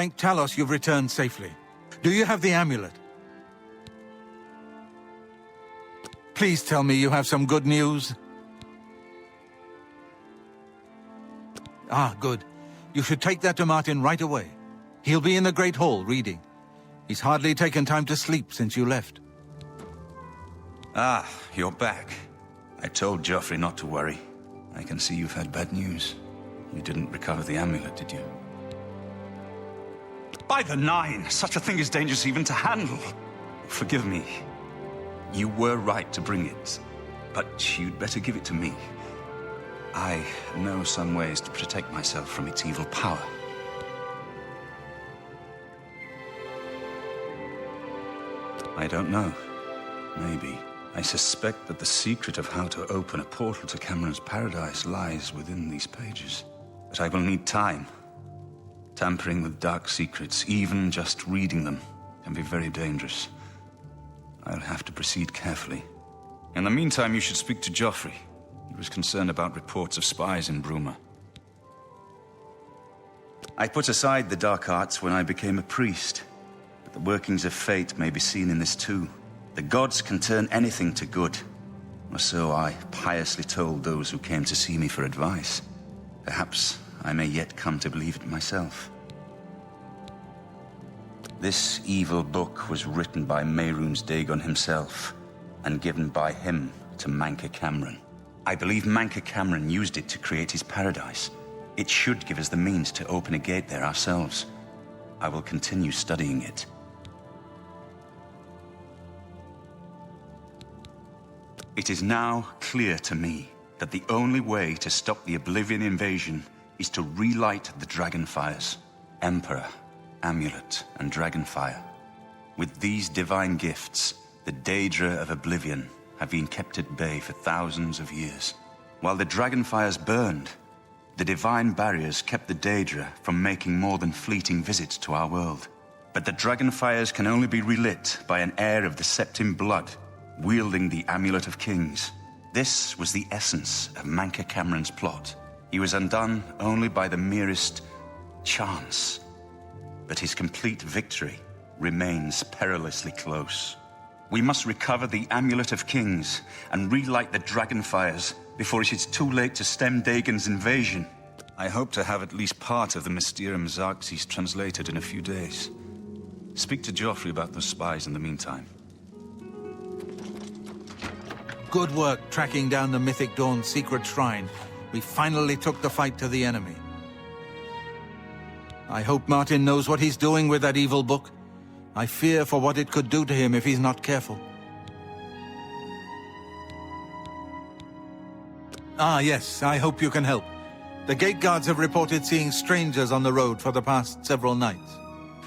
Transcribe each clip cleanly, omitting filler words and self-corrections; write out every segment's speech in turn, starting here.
Thank Talos you've returned safely. Do you have the amulet? Please tell me you have some good news. Ah, good. You should take that to Martin right away. He'll be in the Great Hall reading. He's hardly taken time to sleep since you left. Ah, you're back. I told Joffrey not to worry. I can see you've had bad news. You didn't recover the amulet, did you? By the Nine! Such a thing is dangerous even to handle. Forgive me. You were right to bring it, but you'd better give it to me. I know some ways to protect myself from its evil power. I don't know. Maybe. I suspect that the secret of how to open a portal to Cameron's paradise lies within these pages. But I will need time. Tampering with dark secrets, even just reading them, can be very dangerous. I'll have to proceed carefully. In the meantime, you should speak to Joffrey. He was concerned about reports of spies in Bruma. I put aside the dark arts when I became a priest, but the workings of fate may be seen in this too. The gods can turn anything to good, or so I piously told those who came to see me for advice. Perhaps I may yet come to believe it myself. This evil book was written by Mehrunes Dagon himself, and given by him to Manca Cameron. I believe Manca Cameron used it to create his paradise. It should give us the means to open a gate there ourselves. I will continue studying it. It is now clear to me that the only way to stop the Oblivion invasion is to relight the Dragonfires. Emperor, Amulet, and Dragonfire. With these divine gifts, the Daedra of Oblivion have been kept at bay for thousands of years. While the Dragonfires burned, the divine barriers kept the Daedra from making more than fleeting visits to our world. But the Dragonfires can only be relit by an heir of the Septim blood, wielding the Amulet of Kings. This was the essence of Manca Cameron's plot. He was undone only by the merest chance. But his complete victory remains perilously close. We must recover the Amulet of Kings and relight the Dragonfires before it is too late to stem Dagon's invasion. I hope to have at least part of the Mysterium Xarxes translated in a few days. Speak to Joffrey about those spies in the meantime. Good work tracking down the Mythic Dawn secret shrine. We finally took the fight to the enemy. I hope Martin knows what he's doing with that evil book. I fear for what it could do to him if he's not careful. Ah, yes, I hope you can help. The gate guards have reported seeing strangers on the road for the past several nights.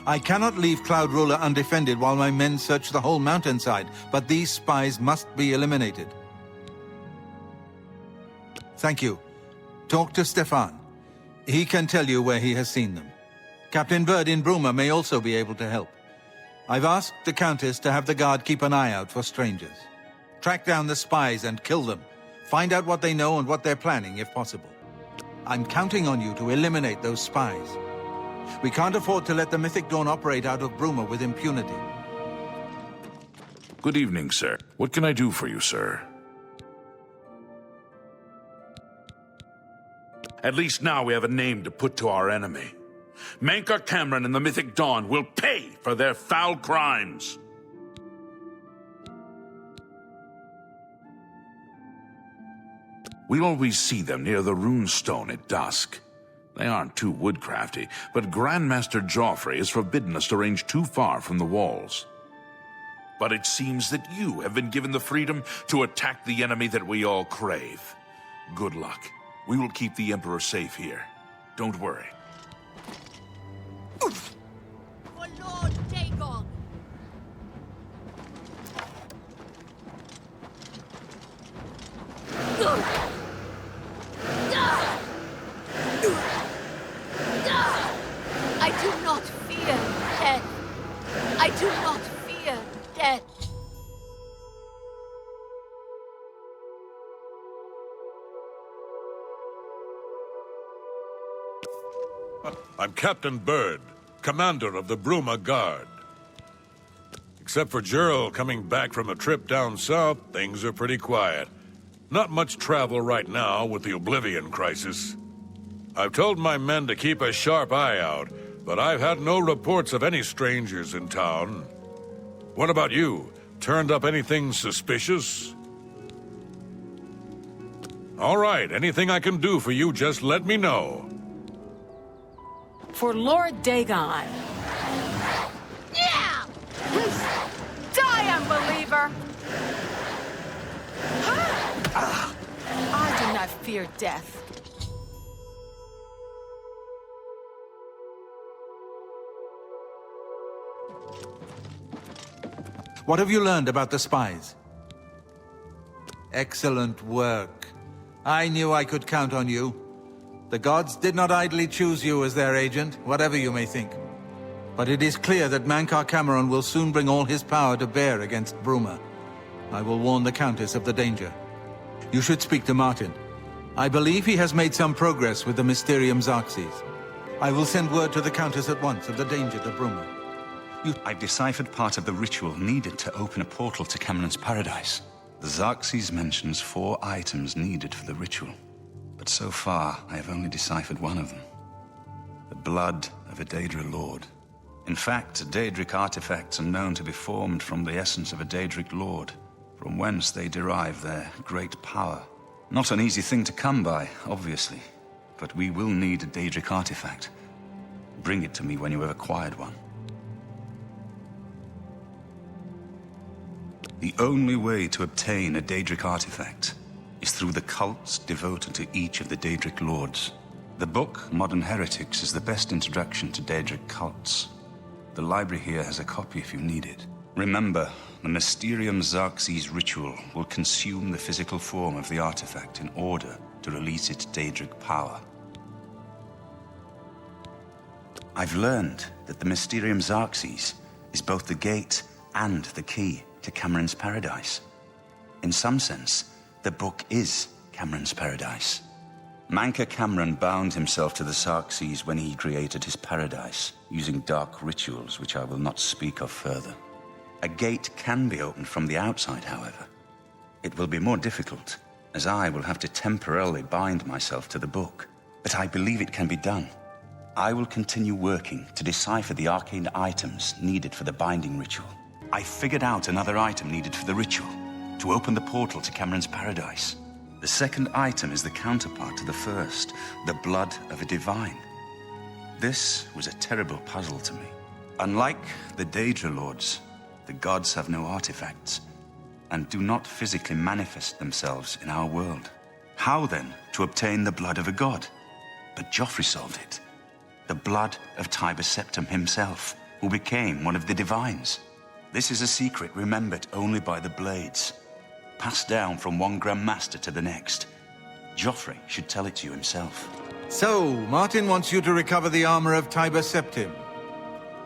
I cannot leave Cloud Ruler undefended while my men search the whole mountainside, but these spies must be eliminated. Thank you. Talk to Stefan. He can tell you where he has seen them. Captain Bird in Bruma may also be able to help. I've asked the Countess to have the guard keep an eye out for strangers. Track down the spies and kill them. Find out what they know and what they're planning, if possible. I'm counting on you to eliminate those spies. We can't afford to let the Mythic Dawn operate out of Bruma with impunity. Good evening, sir. What can I do for you, sir? At least now we have a name to put to our enemy. Manca Cameron and the Mythic Dawn will pay for their foul crimes. We always see them near the rune stone at dusk. They aren't too woodcrafty, but Grandmaster Joffrey has forbidden us to range too far from the walls. But it seems that you have been given the freedom to attack the enemy that we all crave. Good luck. We will keep the Emperor safe here. Don't worry. For Lord Dagon! I do not fear death. I do not fear death. I'm Captain Bird, commander of the Bruma Guard. Except for Gerald coming back from a trip down south, things are pretty quiet. Not much travel right now with the Oblivion crisis. I've told my men to keep a sharp eye out, but I've had no reports of any strangers in town. What about you? Turned up anything suspicious? All right, anything I can do for you, just let me know. For Lord Dagon. Yeah! Die, unbeliever! I do not fear death. What have you learned about the spies? Excellent work. I knew I could count on you. The gods did not idly choose you as their agent, whatever you may think. But it is clear that Cameron will soon bring all his power to bear against Bruma. I will warn the Countess of the danger. You should speak to Martin. I believe he has made some progress with the Mysterium Xarxes. I will send word to the Countess at once of the danger to Bruma. I've deciphered part of the ritual needed to open a portal to Cameron's paradise. The Xarxes mentions 4 items needed for the ritual. But so far, I have only deciphered one of them. The blood of a Daedra lord. In fact, Daedric artifacts are known to be formed from the essence of a Daedric lord, from whence they derive their great power. Not an easy thing to come by, obviously, but we will need a Daedric artifact. Bring it to me when you have acquired one. The only way to obtain a Daedric artifact is through the cults devoted to each of the Daedric lords. The book, Modern Heretics, is the best introduction to Daedric cults. The library here has a copy if you need it. Remember, the Mysterium Xarxes ritual will consume the physical form of the artifact in order to release its Daedric power. I've learned that the Mysterium Xarxes is both the gate and the key to Cameron's paradise. In some sense, the book is Cameron's paradise. Cameron bound himself to the Xarxes when he created his paradise, using dark rituals which I will not speak of further. A gate can be opened from the outside, however. It will be more difficult, as I will have to temporarily bind myself to the book, but I believe it can be done. I will continue working to decipher the arcane items needed for the binding ritual. I figured out another item needed for the ritual, to open the portal to Cameron's paradise. The second item is the counterpart to the first, the blood of a divine. This was a terrible puzzle to me. Unlike the Daedra lords, the gods have no artifacts, and do not physically manifest themselves in our world. How then to obtain the blood of a god? But Joffrey solved it. The blood of Septim himself, who became one of the divines. This is a secret remembered only by the Blades, passed down from one Grand Master to the next. Joffrey should tell it to you himself. So, Martin wants you to recover the armor of Septim.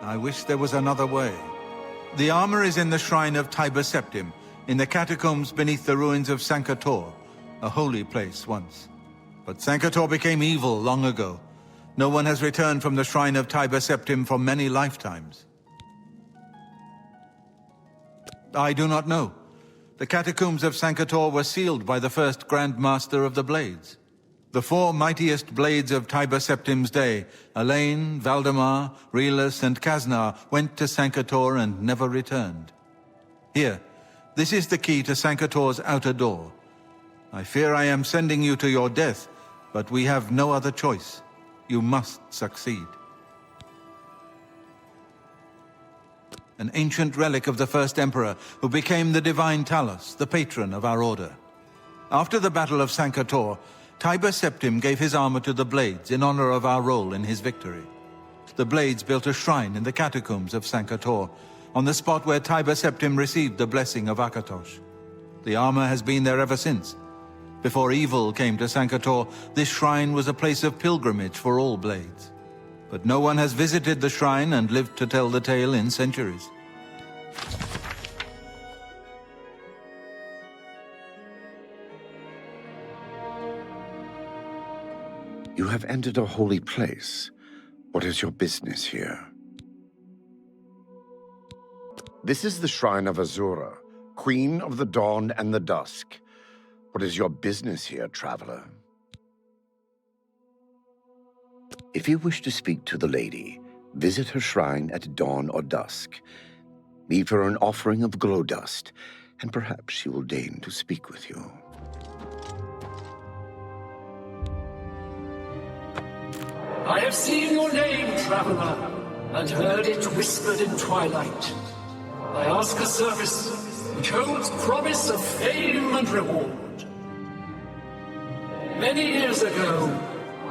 I wish there was another way. The armor is in the shrine of Septim, in the catacombs beneath the ruins of Sankator, a holy place once. But Sankator became evil long ago. No one has returned from the shrine of Septim for many lifetimes. I do not know. The catacombs of Sankator were sealed by the first Grand Master of the Blades. The 4 mightiest blades of Septim's day, Ayleid, Valdemar, Relus, and Kaznar, went to Sankator and never returned. Here, this is the key to Sankator's outer door. I fear I am sending you to your death, but we have no other choice. You must succeed. An ancient relic of the first emperor who became the divine Talos, the patron of our order. After the Battle of Sankator, Septim gave his armor to the Blades in honor of our role in his victory. The Blades built a shrine in the catacombs of Sankator, on the spot where Septim received the blessing of Akatosh. The armor has been there ever since. Before evil came to Sankator, this shrine was a place of pilgrimage for all Blades. But no one has visited the shrine and lived to tell the tale in centuries. You have entered a holy place. What is your business here? This is the Shrine of Azura, Queen of the Dawn and the Dusk. What is your business here, traveler? If you wish to speak to the lady, visit her shrine at dawn or dusk. Leave her an offering of glow dust, and perhaps she will deign to speak with you. I have seen your name, traveler, and heard it whispered in twilight. I ask a service which holds promise of fame and reward. Many years ago,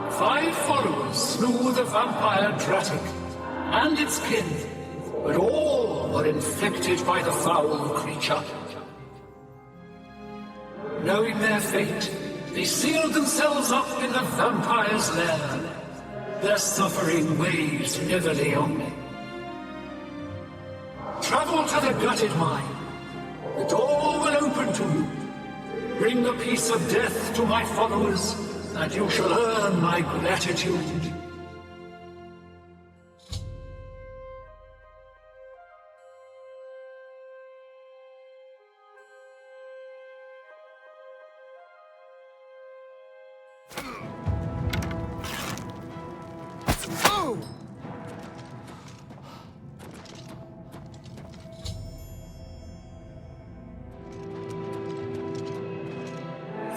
5 followers slew the vampire Daedric and its kin, but all were infected by the foul creature. Knowing their fate, they sealed themselves up in the vampire's lair. Their suffering weighs heavily on me. Travel to the gutted mine. The door will open to you. Bring the peace of death to my followers, and you shall earn my gratitude.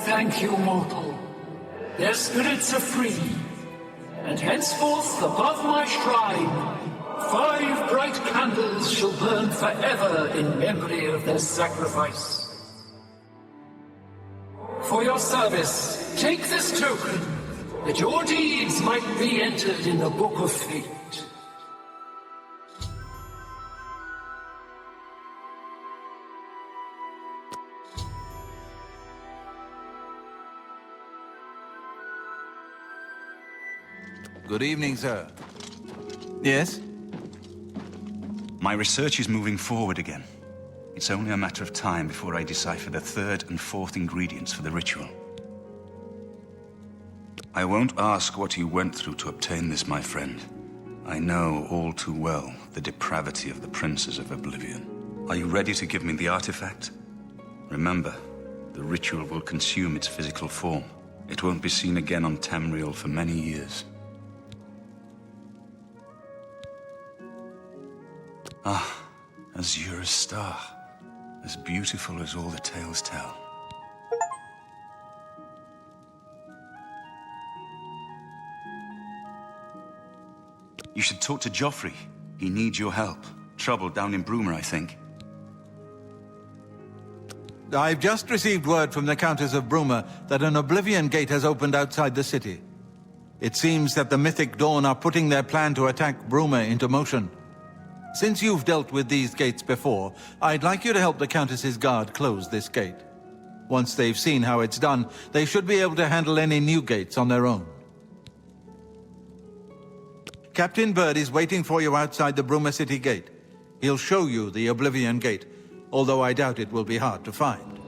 Thank you, mortal. Their spirits are free, and henceforth above my shrine, 5 bright candles shall burn forever in memory of their sacrifice. For your service, take this token, that your deeds might be entered in the Book of Fate. Good evening, sir. Yes? My research is moving forward again. It's only a matter of time before I decipher the 3rd and 4th ingredients for the ritual. I won't ask what you went through to obtain this, my friend. I know all too well the depravity of the princes of Oblivion. Are you ready to give me the artifact? Remember, the ritual will consume its physical form. It won't be seen again on Tamriel for many years. Ah, Azura's star. As beautiful as all the tales tell. You should talk to Joffrey. He needs your help. Trouble down in Bruma, I think. I've just received word from the Countess of Bruma that an Oblivion gate has opened outside the city. It seems that the Mythic Dawn are putting their plan to attack Bruma into motion. Since you've dealt with these gates before, I'd like you to help the Countess's guard close this gate. Once they've seen how it's done, they should be able to handle any new gates on their own. Captain Bird is waiting for you outside the Bruma City gate. He'll show you the Oblivion gate, although I doubt it will be hard to find.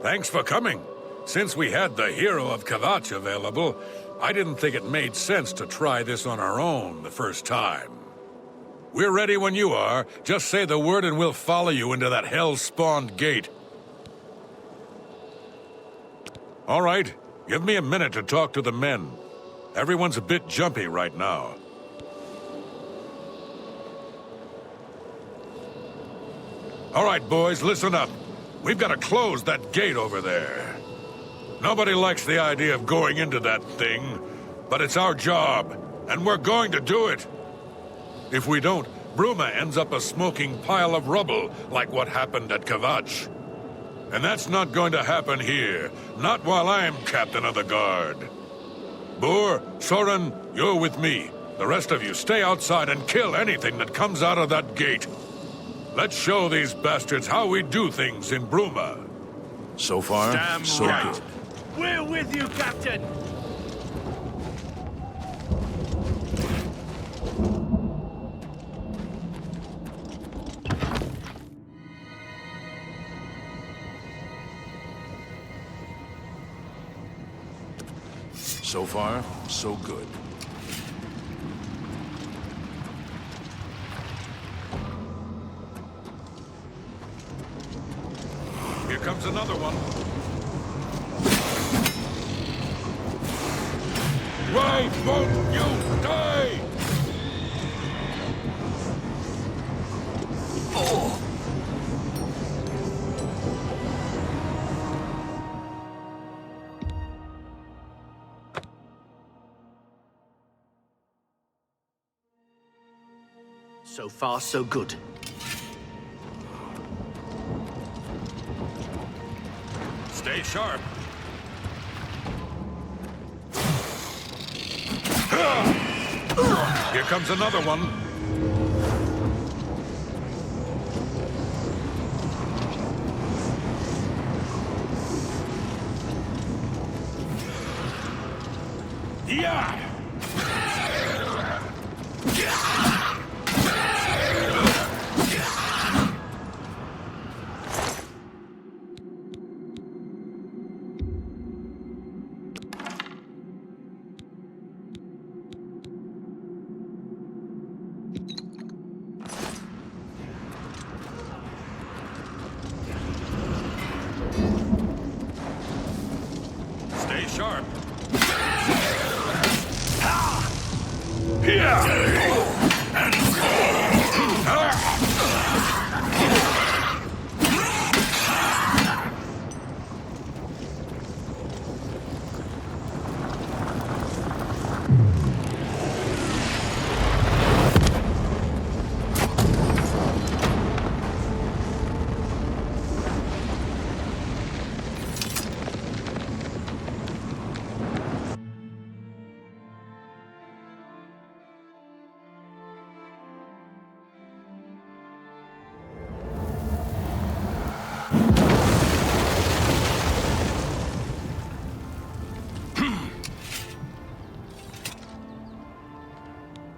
Thanks for coming. Since we had the Hero of Kvatch available, I didn't think it made sense to try this on our own the first time. We're ready when you are. Just say the word and we'll follow you into that hell-spawned gate. All right, give me a minute to talk to the men. Everyone's a bit jumpy right now. All right, boys, listen up. We've got to close that gate over there. Nobody likes the idea of going into that thing, but it's our job, and we're going to do it. If we don't, Bruma ends up a smoking pile of rubble, like what happened at Kvatch. And that's not going to happen here, not while I'm captain of the guard. Boor, Soren, you're with me. The rest of you stay outside and kill anything that comes out of that gate. Let's show these bastards how we do things in Bruma. So far, Damn so right. good. We're with you, Captain! So far, so good. comes another one. Why won't you die? Oh. So far, so good. Stay sharp. Here comes another one. Yeah! Stay sharp.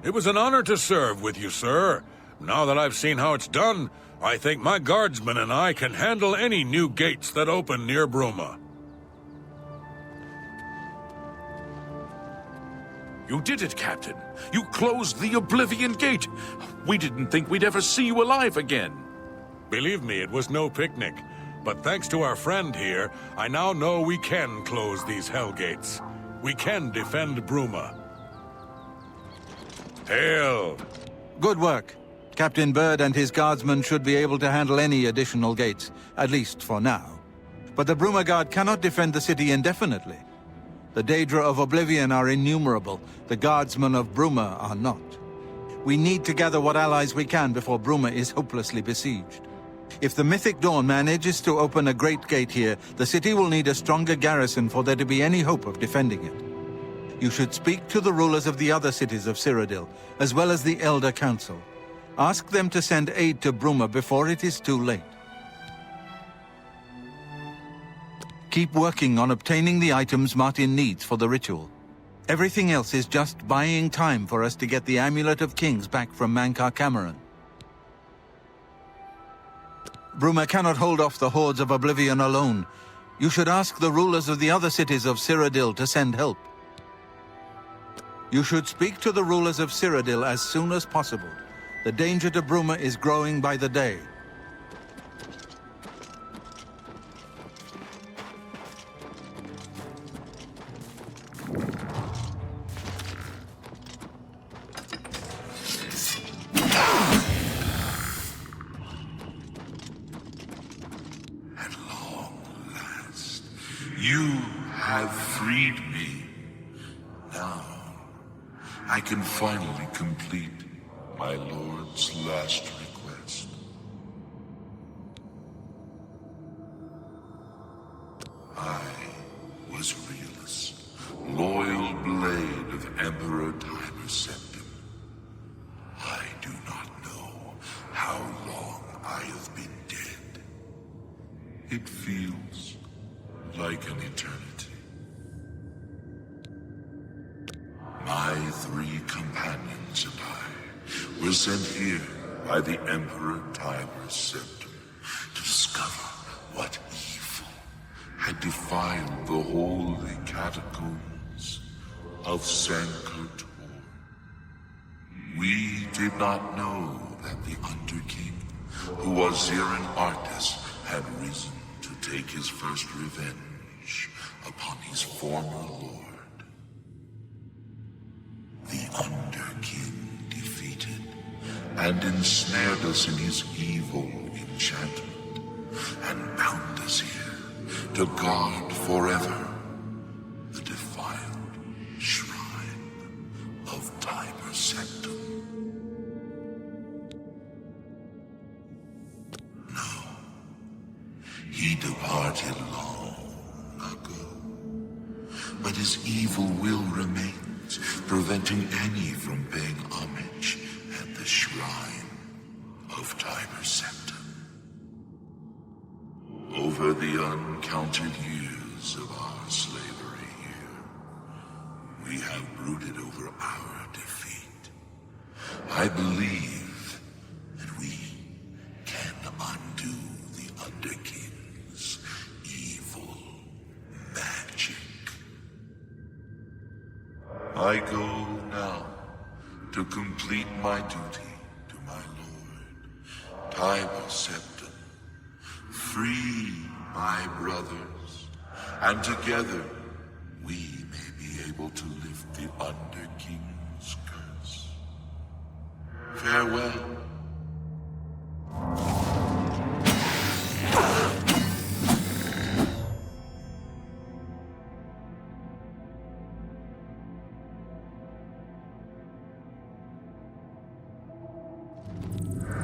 It was an honor to serve with you, sir. Now that I've seen how it's done, I think my guardsmen and I can handle any new gates that open near Bruma. You did it, Captain. You closed the Oblivion Gate. We didn't think we'd ever see you alive again. Believe me, it was no picnic. But thanks to our friend here, I now know we can close these hell gates. We can defend Bruma. Hail! Good work. Captain Bird and his guardsmen should be able to handle any additional gates, at least for now. But the Bruma Guard cannot defend the city indefinitely. The Daedra of Oblivion are innumerable. The guardsmen of Bruma are not. We need to gather what allies we can before Bruma is hopelessly besieged. If the Mythic Dawn manages to open a great gate here, the city will need a stronger garrison for there to be any hope of defending it. You should speak to the rulers of the other cities of Cyrodiil, as well as the Elder Council. Ask them to send aid to Bruma before it is too late. Keep working on obtaining the items Martin needs for the ritual. Everything else is just buying time for us to get the Amulet of Kings back from Miscarcand. Bruma cannot hold off the hordes of Oblivion alone. You should ask the rulers of the other cities of Cyrodiil to send help. You should speak to the rulers of Cyrodiil as soon as possible. The danger to Bruma is growing by the day. At long last, you have freed me. Now, I can finally complete my lord's last request. I was Realus, loyal blade of Emperor Daedric Septim. I do not know how long I have been dead. It feels like an eternity. My 3 companions and I were sent here by the Emperor Daedric Septim to discover what evil had defiled the holy catacombs of Sankotor. We did not know that the Underking, who was Zirin Artis, had risen to take his first revenge upon his former lord. The Underking defeated and ensnared us in his evil enchantment, and bound us here to guard forever the defiled shrine of Tiber Septim. He departed long ago, but his evil will remains, preventing any from paying homage at the shrine of Tiber Septim. Over the uncounted years of our slavery here, we have brooded over our defeat. I believe that we can undo the Underking's evil magic. I go now to complete my duty to my lord, Tiber Septim. Free my brothers, and together we may be able to lift the Underking's curse. Farewell.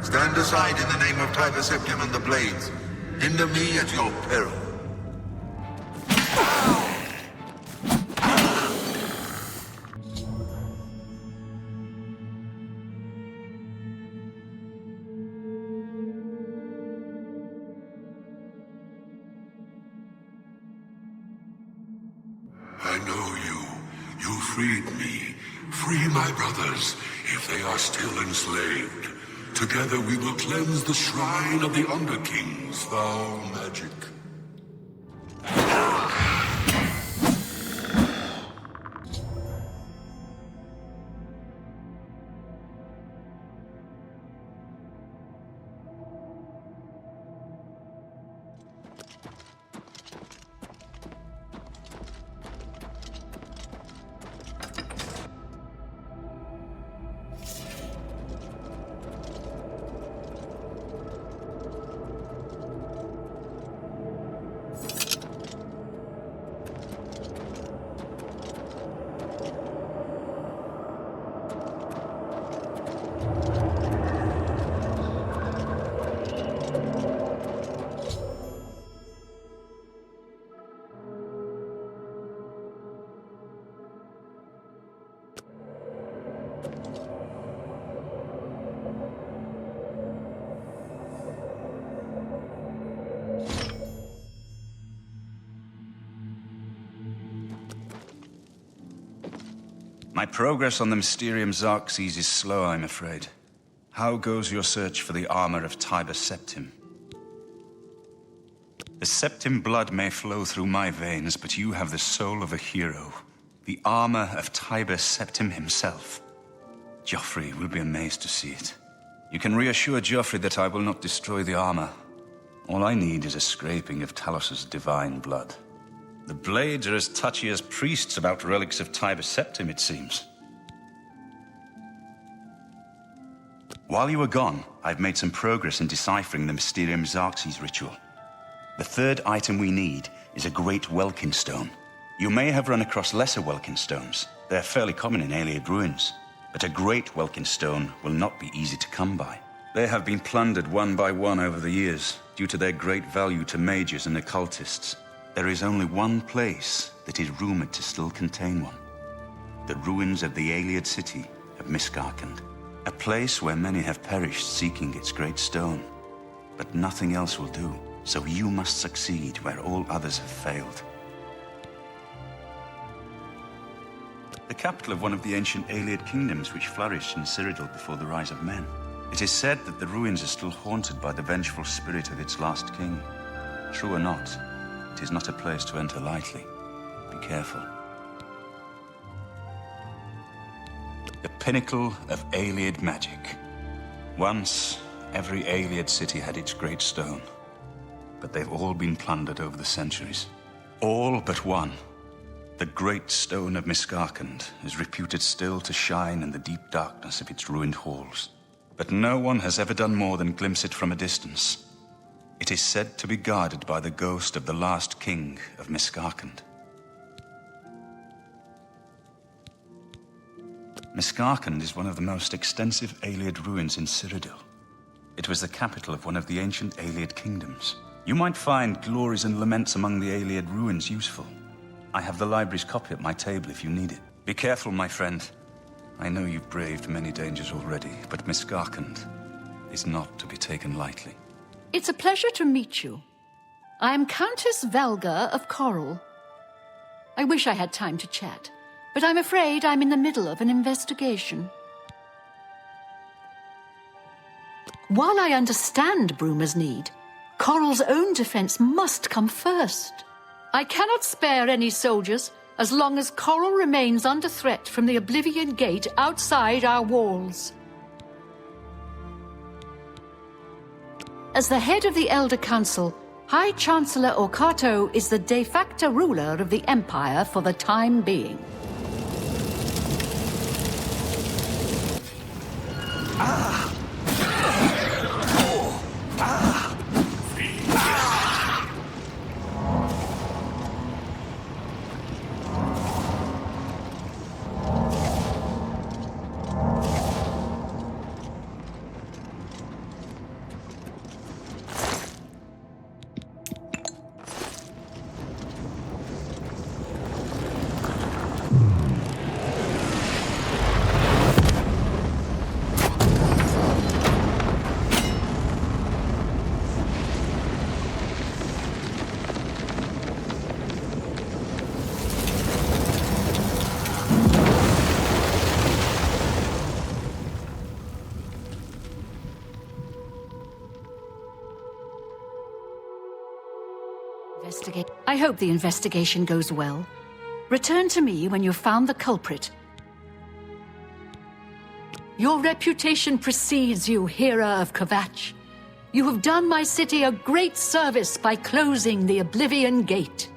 Stand aside in the name of Tiber Septim and the Blades. Hinder me at your peril. I know you. You freed me. Free my brothers, if they are still enslaved. Together we will cleanse the shrine of the Underking's foul magic. My progress on the Mysterium Xarxes is slow, I'm afraid. How goes your search for the armor of Tiber Septim? The Septim blood may flow through my veins, but you have the soul of a hero. The armor of Tiber Septim himself. Joffrey will be amazed to see it. You can reassure Joffrey that I will not destroy the armor. All I need is a scraping of Talos's divine blood. The Blades are as touchy as priests about relics of Tiber Septim, it seems. While you were gone, I've made some progress in deciphering the Mysterium Xarxes ritual. The third item we need is a Great Welkynd Stone. You may have run across lesser Welkynd Stones. They're fairly common in Ayleid ruins. But a Great Welkynd Stone will not be easy to come by. They have been plundered one by one over the years, due to their great value to mages and occultists. There is only one place that is rumored to still contain one. The ruins of the Ayleid city of Miscarcand. A place where many have perished seeking its great stone. But nothing else will do, so you must succeed where all others have failed. The capital of one of the ancient Ayleid kingdoms which flourished in Cyrodiil before the rise of men. It is said that the ruins are still haunted by the vengeful spirit of its last king. True or not, it is not a place to enter lightly. Be careful. The pinnacle of Ayleid magic. Once, every Ayleid city had its great stone. but they've all been plundered over the centuries. All but one. The Great Stone of Miscarcand is reputed still to shine in the deep darkness of its ruined halls. But no one has ever done more than glimpse it from a distance. It is said to be guarded by the ghost of the last king of Miscarcand. Miscarcand is one of the most extensive Ayleid ruins in Cyrodiil. It was the capital of one of the ancient Ayleid kingdoms. You might find glories and laments among the Ayleid ruins useful. I have the library's copy at my table if you need it. Be careful, my friend. I know you've braved many dangers already, but Miscarcand is not to be taken lightly. It's a pleasure to meet you. I am Countess Valga of Coral. I wish I had time to chat, but I'm afraid I'm in the middle of an investigation. While I understand Bruma's need, Coral's own defense must come first. I cannot spare any soldiers as long as Coral remains under threat from the Oblivion Gate outside our walls. As the head of the Elder Council, High Chancellor Orkato is the de facto ruler of the Empire for the time being. I hope the investigation goes well. Return to me when you've found the culprit. Your reputation precedes you, Hero of Kvatch. You have done my city a great service by closing the Oblivion Gate.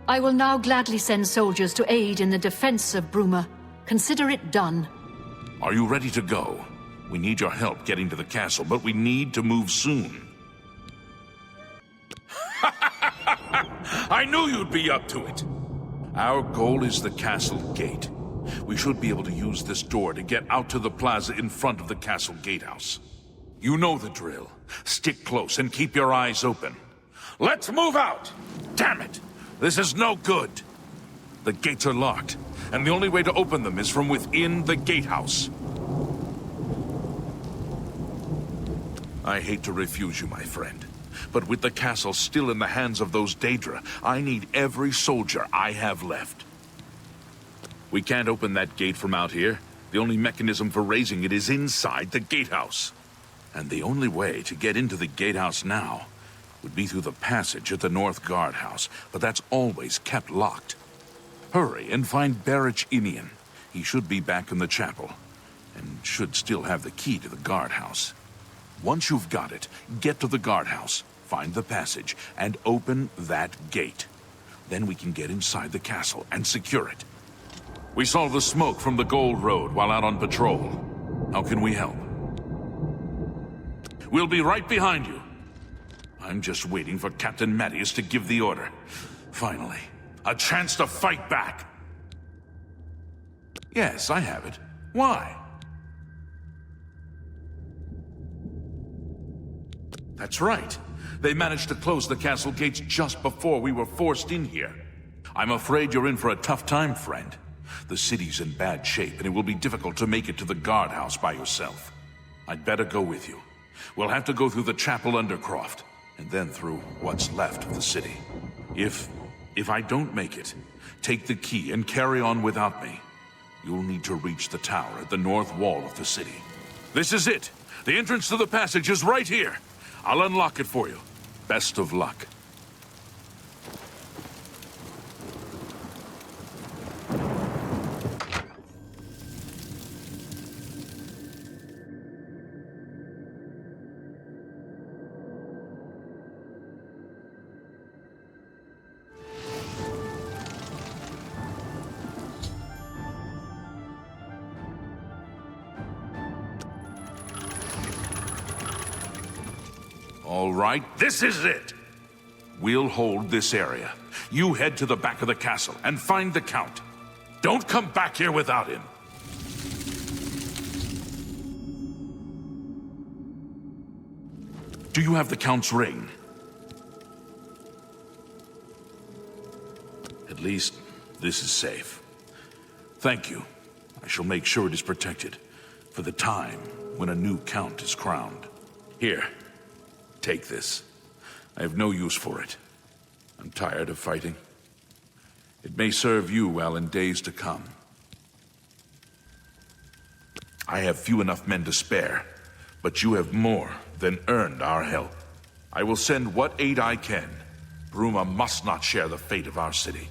I will now gladly send soldiers to aid in the defense of Bruma. Consider it done. Are you ready to go? We need your help getting to the castle, but we need to move soon. I knew you'd be up to it. Our goal is the castle gate. We should be able to use this door to get out to the plaza in front of the castle gatehouse. You know the drill. Stick close and keep your eyes open. Let's move out! Damn it! This is no good. The gates are locked, and the only way to open them is from within the gatehouse. I hate to refuse you, my friend. But with the castle still in the hands of those Daedra, I need every soldier I have left. We can't open that gate from out here. The only mechanism for raising it is inside the gatehouse. And the only way to get into the gatehouse now would be through the passage at the North Guardhouse, but that's always kept locked. Hurry and find Barich Inian. He should be back in the chapel, and should still have the key to the guardhouse. Once you've got it, get to the guardhouse, find the passage, and open that gate. Then we can get inside the castle and secure it. We saw the smoke from the Gold Road while out on patrol. How can we help? We'll be right behind you. I'm just waiting for Captain Mattias to give the order. Finally, a chance to fight back. Yes, I have it. Why? That's right. They managed to close the castle gates just before we were forced in here. I'm afraid you're in for a tough time, friend. The city's in bad shape, and it will be difficult to make it to the guardhouse by yourself. I'd better go with you. We'll have to go through the chapel undercroft, and then through what's left of the city. If I don't make it, take the key and carry on without me. You'll need to reach the tower at the north wall of the city. This is it! The entrance to the passage is right here! I'll unlock it for you. Best of luck. All right, this is it. We'll hold this area. You head to the back of the castle and find the Count. Don't come back here without him. Do you have the Count's ring? At least, this is safe. Thank you. I shall make sure it is protected for the time when a new Count is crowned. Here, take this. I have no use for it. I'm tired of fighting. It may serve you well in days to come. I have few enough men to spare, but you have more than earned our help. I will send what aid I can. Bruma must not share the fate of our city.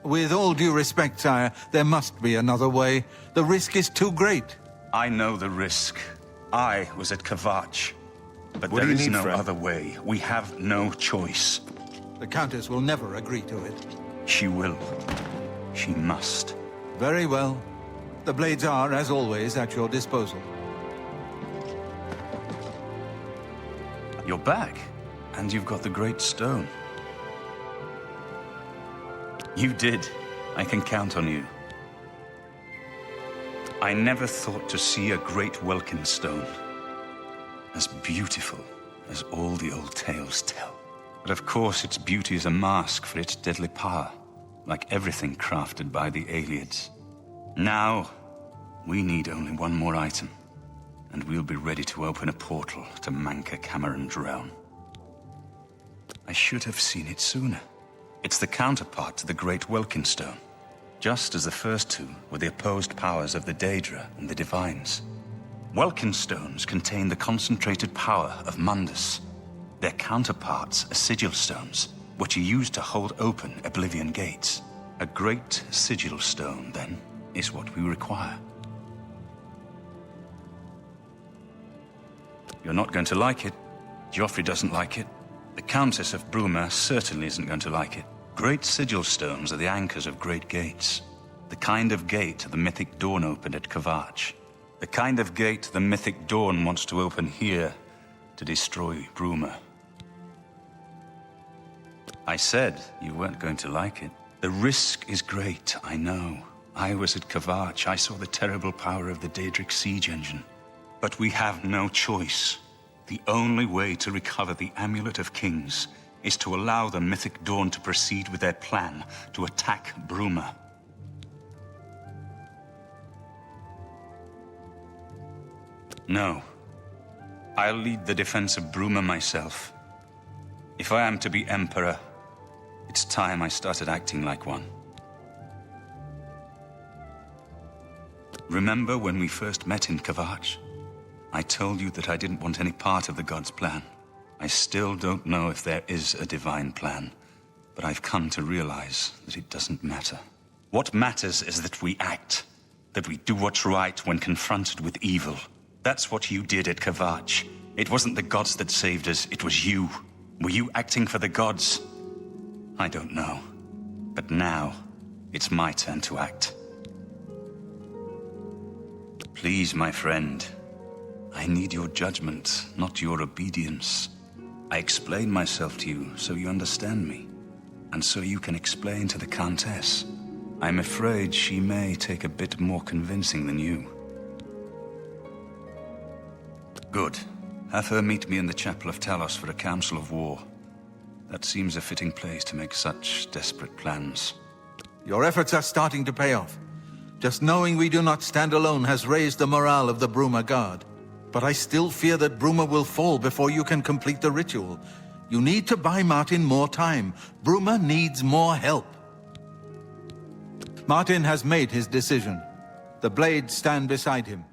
With all due respect, sire, there must be another way. The risk is too great. I know the risk. I was at Kvatch. But What do there you is need, no friend? other way. We have no choice. The Countess will never agree to it. She will. She must. Very well. The blades are, as always, at your disposal. You're back. And you've got the Great Stone. You did. I can count on you. I never thought to see a Great Welkynd Stone as beautiful as all the old tales tell. But of course its beauty is a mask for its deadly power, like everything crafted by the Ayleids. Now, we need only one more item, and we'll be ready to open a portal to Manca Cameron's realm. I should have seen it sooner. It's the counterpart to the Great Welkynd Stone, just as the first two were the opposed powers of the Daedra and the Divines. Welkynd Stones contain the concentrated power of Mundus. Their counterparts are sigil stones, which are used to hold open Oblivion gates. A great sigil stone, then, is what we require. You're not going to like it. Joffrey doesn't like it. The Countess of Bruma certainly isn't going to like it. Great sigil stones are the anchors of great gates. The kind of gate the Mythic Dawn opened at Kvatch. The kind of gate the Mythic Dawn wants to open here to destroy Bruma. I said you weren't going to like it. The risk is great, I know. I was at Kvatch. I saw the terrible power of the Daedric siege engine. But we have no choice. The only way to recover the Amulet of Kings is to allow the Mythic Dawn to proceed with their plan to attack Bruma. No. I'll lead the defense of Bruma myself. If I am to be Emperor, it's time I started acting like one. Remember when we first met in Kvatch? I told you that I didn't want any part of the God's plan. I still don't know if there is a divine plan, but I've come to realize that it doesn't matter. What matters is that we act, that we do what's right when confronted with evil. That's what you did at Kvatch. It wasn't the gods that saved us, it was you. Were you acting for the gods? I don't know. But now, it's my turn to act. Please, my friend. I need your judgment, not your obedience. I explain myself to you so you understand me, and so you can explain to the Countess. I'm afraid she may take a bit more convincing than you. Good. Have her meet me in the Chapel of Talos for a council of war. That seems a fitting place to make such desperate plans. Your efforts are starting to pay off. Just knowing we do not stand alone has raised the morale of the Bruma Guard. But I still fear that Bruma will fall before you can complete the ritual. You need to buy Martin more time. Bruma needs more help. Martin has made his decision. The blades stand beside him.